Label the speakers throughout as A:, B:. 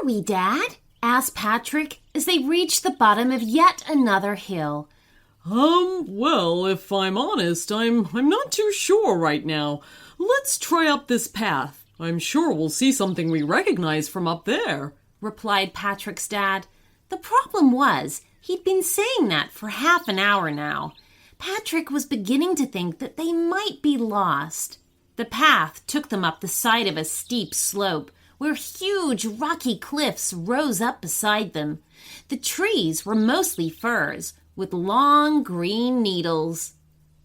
A: we, Dad? Asked Patrick as they reached the bottom of yet another hill.
B: Well, if I'm honest, I'm not too sure right now. Let's try up this path. I'm sure we'll see something we recognize from up there,
A: replied Patrick's dad. The problem was, he'd been saying that for half an hour now. Patrick was beginning to think that they might be lost. The path took them up the side of a steep slope, where huge rocky cliffs rose up beside them. The trees were mostly firs, with long green needles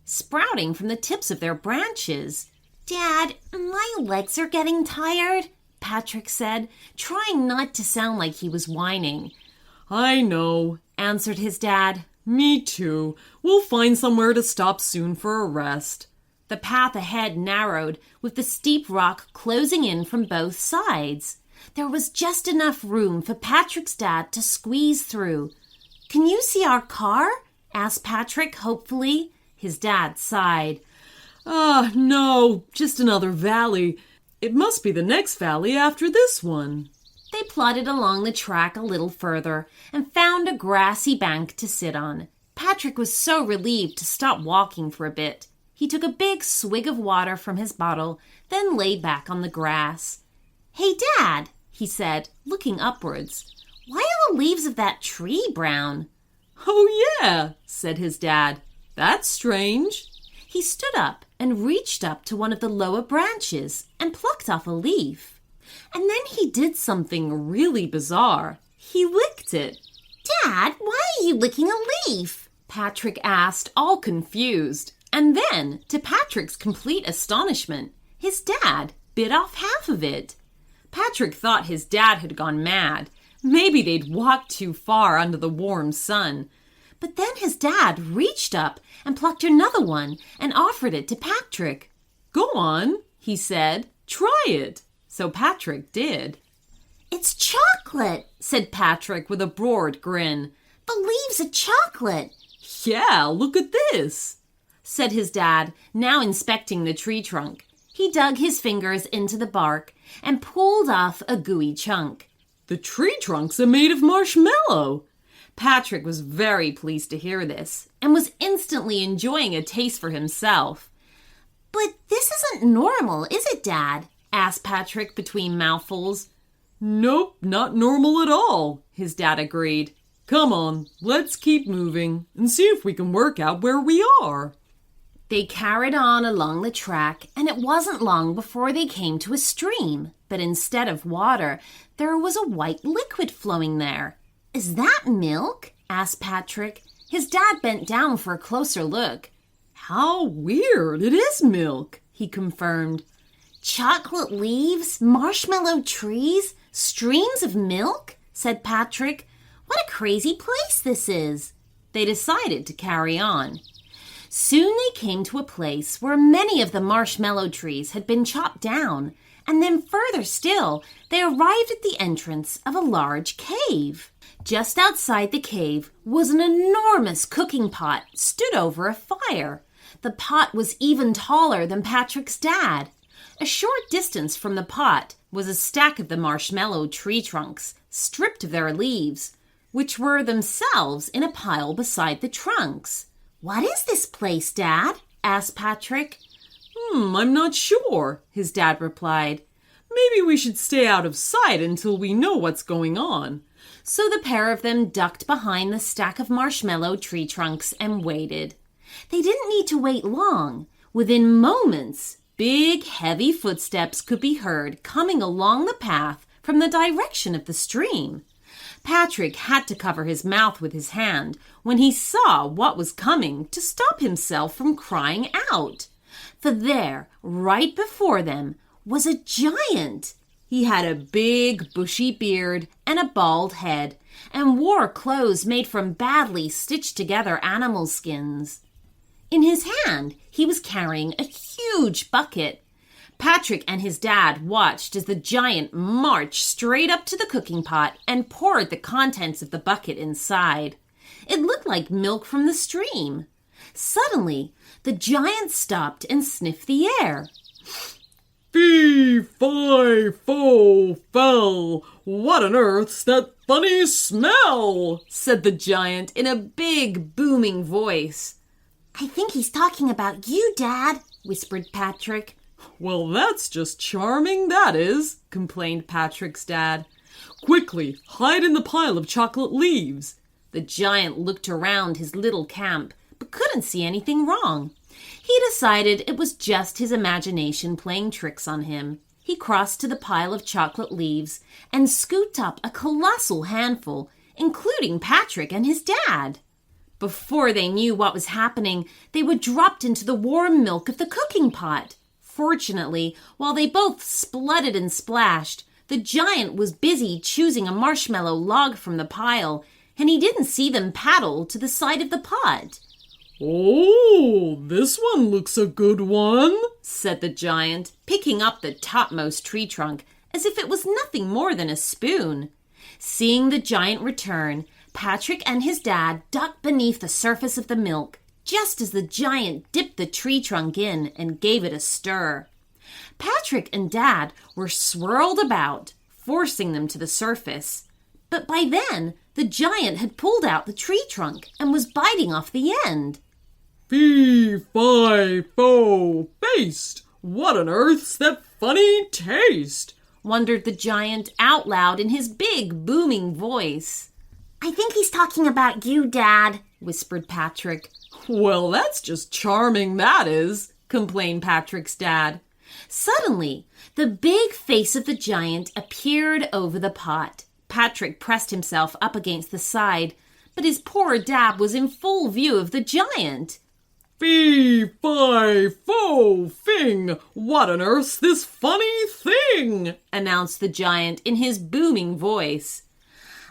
A: sprouting from the tips of their branches. Dad, my legs are getting tired, Patrick said, trying not to sound like he was whining.
B: I know, answered his dad. Me too. We'll find somewhere to stop soon for a rest.
A: The path ahead narrowed, with the steep rock closing in from both sides. There was just enough room for Patrick's dad to squeeze through. Can you see our car? Asked Patrick hopefully. His dad sighed.
B: No, just another valley. It must be the next valley after this one.
A: They plodded along the track a little further and found a grassy bank to sit on. Patrick was so relieved to stop walking for a bit. He took a big swig of water from his bottle, then lay back on the grass. Hey, Dad, he said, looking upwards. Why are the leaves of that tree brown?
B: Oh, yeah, said his dad. That's strange.
A: He stood up and reached up to one of the lower branches and plucked off a leaf. And then he did something really bizarre. He licked it. Dad, why are you licking a leaf? Patrick asked, all confused. And then, to Patrick's complete astonishment, his dad bit off half of it. Patrick thought his dad had gone mad. Maybe they'd walked too far under the warm sun. But then his dad reached up and plucked another one and offered it to Patrick.
B: Go on, he said. Try it. So Patrick did.
A: It's chocolate, said Patrick with a broad grin. The leaves are chocolate.
B: Yeah, look at this,
A: said his dad, now inspecting the tree trunk. He dug his fingers into the bark and pulled off a gooey chunk.
B: The tree trunks are made of marshmallow.
A: Patrick was very pleased to hear this and was instantly enjoying a taste for himself. But this isn't normal, is it, Dad? Asked Patrick between mouthfuls.
B: Nope, not normal at all, his dad agreed. Come on, let's keep moving and see if we can work out where we are.
A: They carried on along the track, and it wasn't long before they came to a stream. But instead of water, there was a white liquid flowing there. Is that milk? Asked Patrick. His dad bent down for a closer look.
B: How weird, it is milk, he confirmed.
A: Chocolate leaves, marshmallow trees, streams of milk, said Patrick. What a crazy place this is. They decided to carry on. Soon they came to a place where many of the marshmallow trees had been chopped down, and then further still, they arrived at the entrance of a large cave. Just outside the cave was an enormous cooking pot stood over a fire. The pot was even taller than Patrick's dad. A short distance from the pot was a stack of the marshmallow tree trunks, stripped of their leaves, which were themselves in a pile beside the trunks. What is this place, Dad? Asked Patrick.
B: I'm not sure, his dad replied. Maybe we should stay out of sight until we know what's going on.
A: So the pair of them ducked behind the stack of marshmallow tree trunks and waited. They didn't need to wait long. Within moments, big, heavy footsteps could be heard coming along the path from the direction of the stream. Patrick had to cover his mouth with his hand when he saw what was coming to stop himself from crying out. For there, right before them, was a giant. He had a big, bushy beard and a bald head, and wore clothes made from badly stitched-together animal skins. In his hand, he was carrying a huge bucket. Patrick and his dad watched as the giant marched straight up to the cooking pot and poured the contents of the bucket inside. It looked like milk from the stream. Suddenly, the giant stopped and sniffed the air.
B: Fee, fi, fo, fell. What on earth's that funny smell? Said the giant in a big, booming voice.
A: I think he's talking about you, Dad, whispered Patrick.
B: Well, that's just charming, that is, complained Patrick's dad. Quickly, hide in the pile of chocolate leaves.
A: The giant looked around his little camp, but couldn't see anything wrong. He decided it was just his imagination playing tricks on him. He crossed to the pile of chocolate leaves and scooped up a colossal handful, including Patrick and his dad. Before they knew what was happening, they were dropped into the warm milk of the cooking pot. Fortunately, while they both spluttered and splashed, the giant was busy choosing a marshmallow log from the pile, and he didn't see them paddle to the side of the pot.
B: Oh, this one looks a good one,
A: said the giant, picking up the topmost tree trunk as if it was nothing more than a spoon. Seeing the giant return, Patrick and his dad ducked beneath the surface of the milk, just as the giant dipped the tree trunk in and gave it a stir. Patrick and Dad were swirled about, forcing them to the surface. But by then, the giant had pulled out the tree trunk and was biting off the end.
B: Fee, fi, fo, faced. What on earth's that funny taste?
A: Wondered the giant out loud in his big, booming voice. I think he's talking about you, Dad, whispered Patrick.
B: Well, that's just charming, that is, complained Patrick's dad.
A: Suddenly, the big face of the giant appeared over the pot. Patrick pressed himself up against the side, but his poor dad was in full view of the giant.
B: Fee, fi, fo, fing. What on earth's this funny thing? Announced the giant in his booming voice.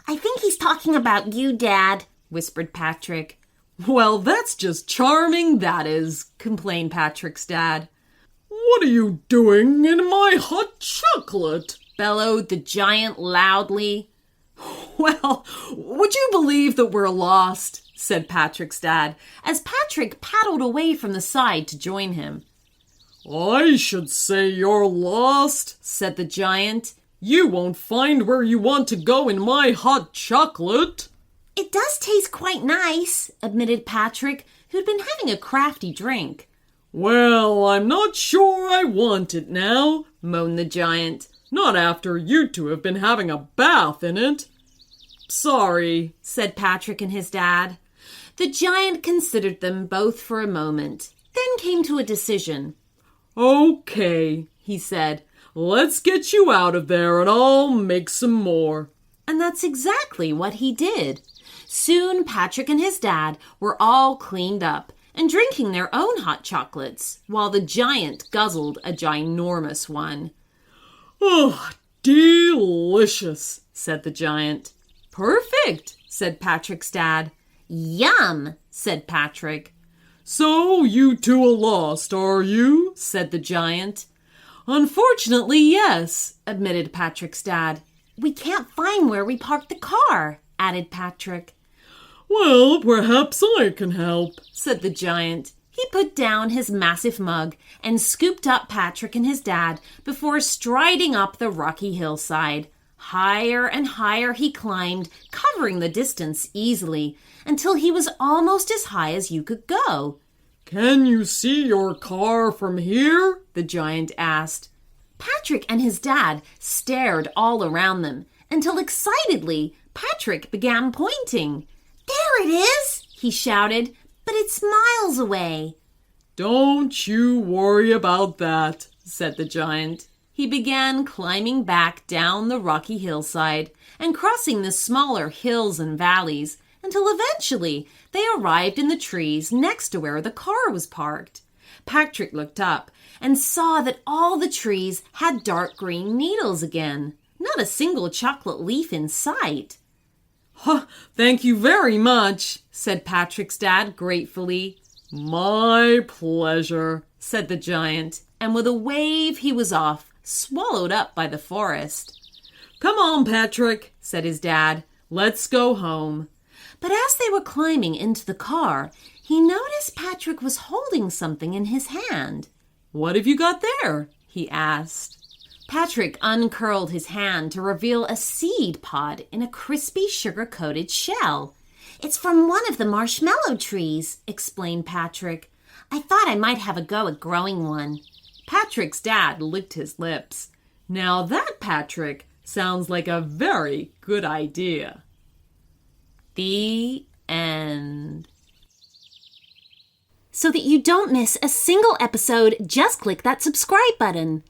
A: I think he's talking about you, Dad, whispered Patrick.
B: Well, that's just charming, that is, complained Patrick's dad. What are you doing in my hot chocolate? Bellowed the giant loudly. Well, would you believe that we're lost? Said Patrick's dad, as Patrick paddled away from the side to join him. I should say you're lost, said the giant. You won't find where you want to go in my hot chocolate.
A: It does taste quite nice, admitted Patrick, who'd been having a crafty drink.
B: Well, I'm not sure I want it now, moaned the giant. Not after you two have been having a bath in it. Sorry, said Patrick and his dad. The giant considered them both for a moment, then came to a decision. Okay, he said. Let's get you out of there and I'll make some more. And that's exactly what he did. Soon Patrick and his dad were all cleaned up and drinking their own hot chocolates, while the giant guzzled a ginormous one. Oh, delicious, said the giant. Perfect, said Patrick's dad. Yum, said Patrick. So you two are lost, are you? Said the giant. Unfortunately, yes, admitted Patrick's dad. We can't find where we parked the car, added Patrick. Well, perhaps I can help, said the giant. He put down his massive mug and scooped up Patrick and his dad before striding up the rocky hillside. Higher and higher he climbed, covering the distance easily, until he was almost as high as you could go. Can you see your car from here? The giant asked. Patrick and his dad stared all around them, until excitedly Patrick began pointing. There it is, he shouted, but it's miles away. Don't you worry about that, said the giant. He began climbing back down the rocky hillside and crossing the smaller hills and valleys until eventually they arrived in the trees next to where the car was parked. Patrick looked up and saw that all the trees had dark green needles again, not a single chocolate leaf in sight. Huh, thank you very much, said Patrick's dad gratefully. My pleasure, said the giant, and with a wave he was off, swallowed up by the forest. Come on, Patrick, said his dad. Let's go home. But as they were climbing into the car, he noticed Patrick was holding something in his hand. What have you got there? he asked.
A: Patrick uncurled his hand to reveal a seed pod in a crispy sugar-coated shell. "It's from one of the marshmallow trees," explained Patrick. "I thought I might have a go at growing one."
B: Patrick's dad licked his lips. "Now that, Patrick, sounds like a very good idea."
A: The end. So that you don't miss a single episode, just click that subscribe button.